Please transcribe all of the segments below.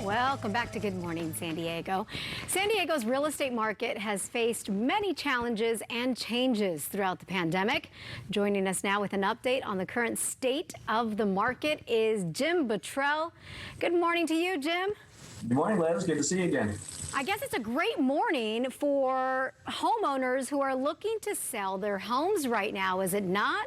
Welcome back to Good Morning San Diego. San Diego's real estate market has faced many challenges and changes throughout the pandemic. Joining us now with an update on the current state of the market is Jim Bottrell. Good morning to you, Jim. Good morning, Liz. Good to see you again. I guess it's a great morning for homeowners who are looking to sell their homes right now, is it not?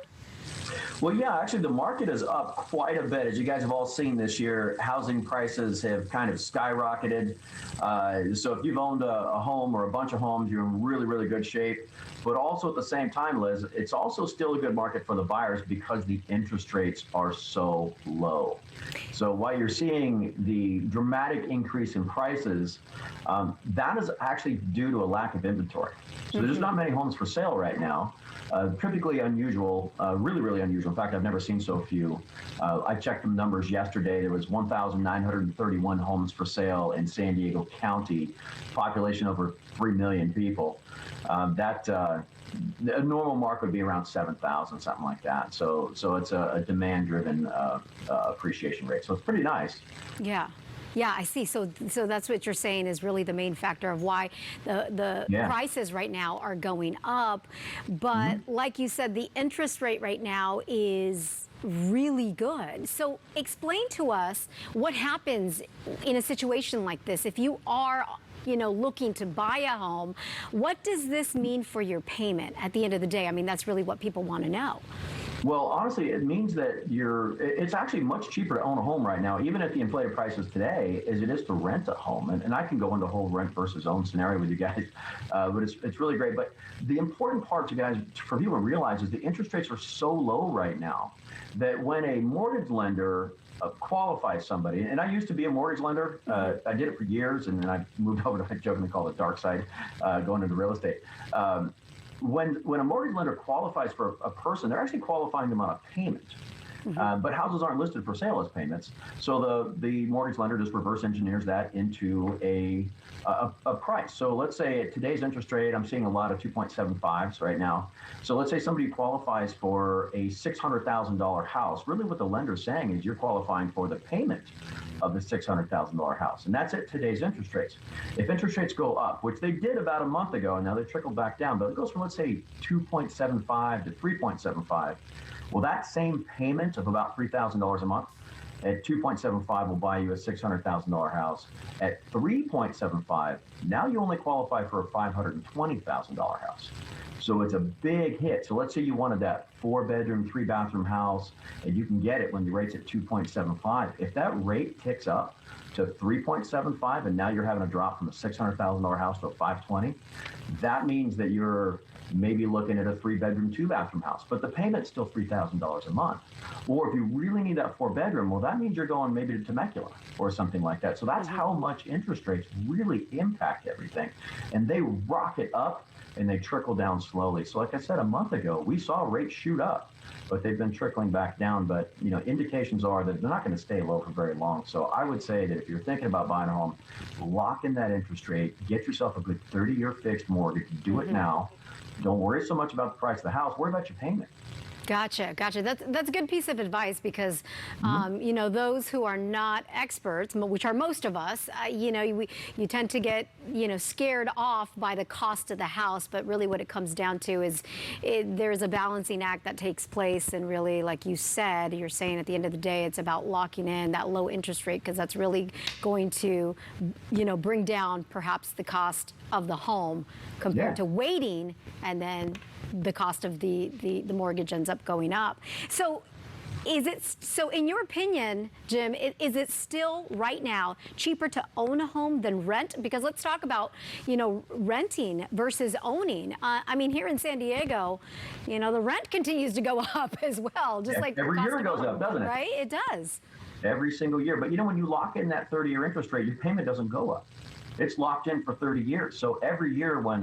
Well, yeah, actually, the market is up quite a bit. As you guys have all seen this year, housing prices have kind of skyrocketed. So if you've owned a home or a bunch of homes, you're in really, really good shape. But also at the same time, Liz, it's also still a good market for the buyers because the interest rates are so low. So while you're seeing the dramatic increase in prices, that is actually due to a lack of inventory. So there's not many homes for sale right now. Typically unusual, really, really unusual. In fact, I've never seen so few. I checked the numbers yesterday. There was 1,931 homes for sale in San Diego County, population over 3 million people. A normal mark would be around 7,000, something like that. So it's a demand-driven appreciation rate. So it's pretty nice. Yeah. Yeah, I see. So that's what you're saying is really the main factor of why the prices right now are going up. But like you said, the interest rate right now is really good. So explain to us what happens in a situation like this. If you are looking to buy a home, what does this mean for your payment at the end of the day? I mean, that's really what people want to know. Well, honestly, it means that it's actually much cheaper to own a home right now, even at the inflated prices today, as it is to rent a home. And I can go into a whole rent versus own scenario with you guys, but it's really great. But the important part, you guys, for people to realize is the interest rates are so low right now that when a mortgage lender qualifies somebody, and I used to be a mortgage lender, I did it for years, and then I moved over to what I jokingly call the dark side, going into real estate. When a mortgage lender qualifies for a person, they're actually qualifying them on a payment. But houses aren't listed for sale as payments. So the mortgage lender just reverse engineers that into a price. So let's say at today's interest rate, I'm seeing a lot of 2.75s right now. So let's say somebody qualifies for a $600,000 house. Really what the lender's saying is you're qualifying for the payment of the $600,000 house. And that's at today's interest rates. If interest rates go up, which they did about a month ago, and now they trickled back down, but it goes from, let's say, 2.75 to 3.75. Well, that same payment of about $3,000 a month at 2.75 will buy you a $600,000 house. At 3.75, now you only qualify for a $520,000 house. So it's a big hit. So let's say you wanted that 4-bedroom, 3-bathroom house, and you can get it when the rate's at 2.75. If that rate ticks up to 3.75, and now you're having a drop from a $600,000 house to a $520, that means that you're maybe looking at a 3-bedroom, 2-bathroom house, but the payment's still $3,000 a month. Or if you really need that 4-bedroom, well, that means you're going maybe to Temecula or something like that. So that's how much interest rates really impact everything. And they rocket up and they trickle down slowly. So like I said, a month ago, we saw rates shoot up, but they've been trickling back down. But indications are that they're not going to stay low for very long. So I would say that if you're thinking about buying a home, lock in that interest rate, get yourself a good 30-year fixed mortgage, do it now. Don't worry so much about the price of the house, worry about your payment. Gotcha. That's a good piece of advice because, those who are not experts, which are most of us, you tend to get, scared off by the cost of the house. But really what it comes down to is there's a balancing act that takes place. And really, like you said, you're saying at the end of the day, it's about locking in that low interest rate because that's really going to, bring down perhaps the cost of the home compared to waiting and then the cost of the mortgage ends up going up. So in your opinion, Jim, is it still right now cheaper to own a home than rent? Because let's talk about, renting versus owning. I mean, here in San Diego, the rent continues to go up as well, just like every year it goes up, doesn't it? Right? It does. Every single year. But when you lock in that 30-year interest rate, your payment doesn't go up. It's locked in for 30 years. So every year when,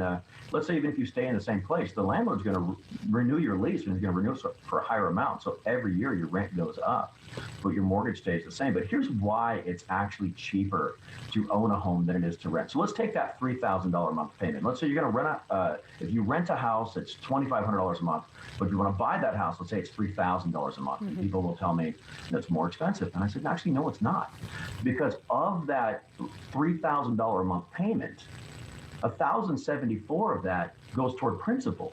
let's say even if you stay in the same place, the landlord's going to renew your lease and is going to renew for a higher amount. So every year your rent goes up, but your mortgage stays the same. But here's why it's actually cheaper to own a home than it is to rent. So let's take that $3,000 a month payment. Let's say you're going to rent if you rent a house, it's $2,500 a month. But if you want to buy that house, let's say it's $3,000 a month. Mm-hmm. People will tell me that's more expensive. And I said, actually, no, it's not. Because of that $3,000 a month payment, $1,074 of that goes toward principal.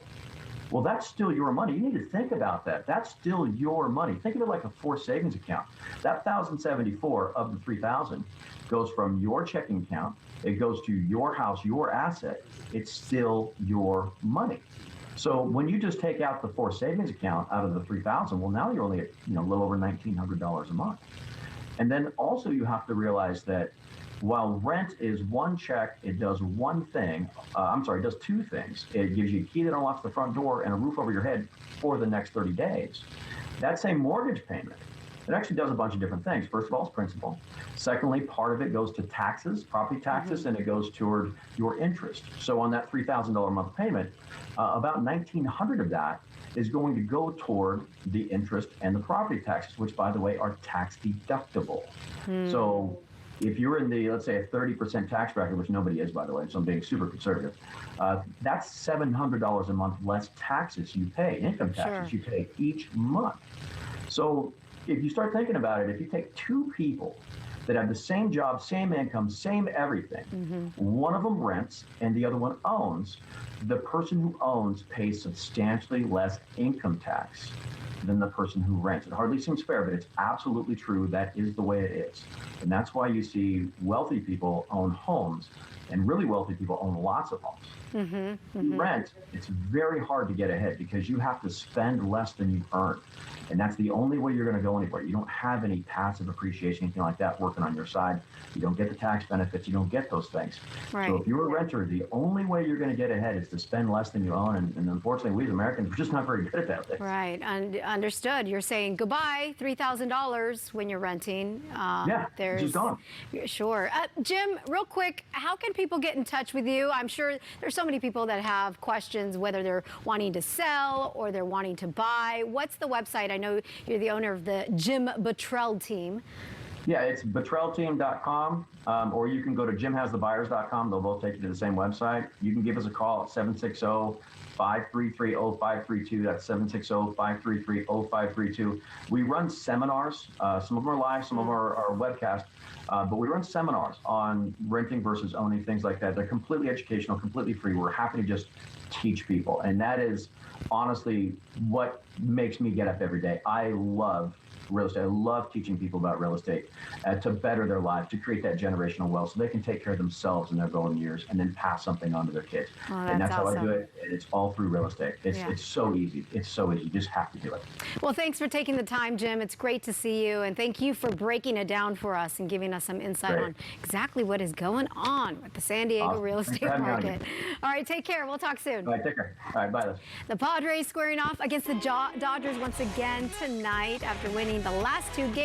Well, that's still your money. You need to think about that. That's still your money. Think of it like a forced savings account. That $1,074 of the $3,000 goes from your checking account. It goes to your house, your asset. It's still your money. So when you just take out the forced savings account out of the $3,000, well, now you're only at a little over $1,900 a month. And then also you have to realize that while rent is one check, it does one thing. It does two things. It gives you a key that unlocks the front door and a roof over your head for the next 30 days. That same mortgage payment, it actually does a bunch of different things. First of all, it's principal. Secondly, part of it goes to taxes, property taxes, mm-hmm. and it goes toward your interest. So on that $3,000 a month payment, about $1,900 of that is going to go toward the interest and the property taxes, which, by the way, are tax deductible. So if you're in the, let's say, a 30% tax bracket, which nobody is, by the way, so I'm being super conservative, that's $700 a month less taxes you pay, income taxes you pay each month. So if you start thinking about it, if you take two people that have the same job, same income, same everything, mm-hmm. one of them rents and the other one owns, the person who owns pays substantially less income tax than the person who rents. It hardly seems fair, but it's absolutely true. That is the way it is. And that's why you see wealthy people own homes and really wealthy people own lots of homes. Mm-hmm, mm-hmm. Rent, it's very hard to get ahead because you have to spend less than you earn. And that's the only way you're going to go anywhere. You don't have any passive appreciation, anything like that working on your side. You don't get the tax benefits. You don't get those things. Right. So if you're a renter, the only way you're going to get ahead is to spend less than you own. And unfortunately, we as Americans, we're just not very good at that. Right. Understood. You're saying goodbye, $3,000 when you're renting. It's just gone. Sure. Jim, real quick, how can people get in touch with you? I'm sure there's so many people that have questions, whether they're wanting to sell or they're wanting to buy. What's the website? I know you're the owner of the Jim Bottrell Team. Yeah, it's bottrellteam.com, or you can go to jimhasthebuyers.com. They'll both take you to the same website. You can give us a call at 760-533-0532. That's 760-533-0532. We run seminars. Some of them are live, some of them are webcast. But we run seminars on renting versus owning, things like that. They're completely educational, completely free. We're happy to just teach people. And that is honestly what makes me get up every day. I love real estate. I love teaching people about real estate to better their lives, to create that generational wealth so they can take care of themselves in their growing years and then pass something on to their kids. And that's awesome. How I do it. And it's all through real estate. It's so easy. It's so easy. You just have to do it. Well, thanks for taking the time, Jim. It's great to see you. And thank you for breaking it down for us and giving us some insight on exactly what is going on with the San Diego real estate market. All right, take care. We'll talk soon. All right, take care. All right, bye. The Padres squaring off against the Dodgers once again tonight after winning the last two games.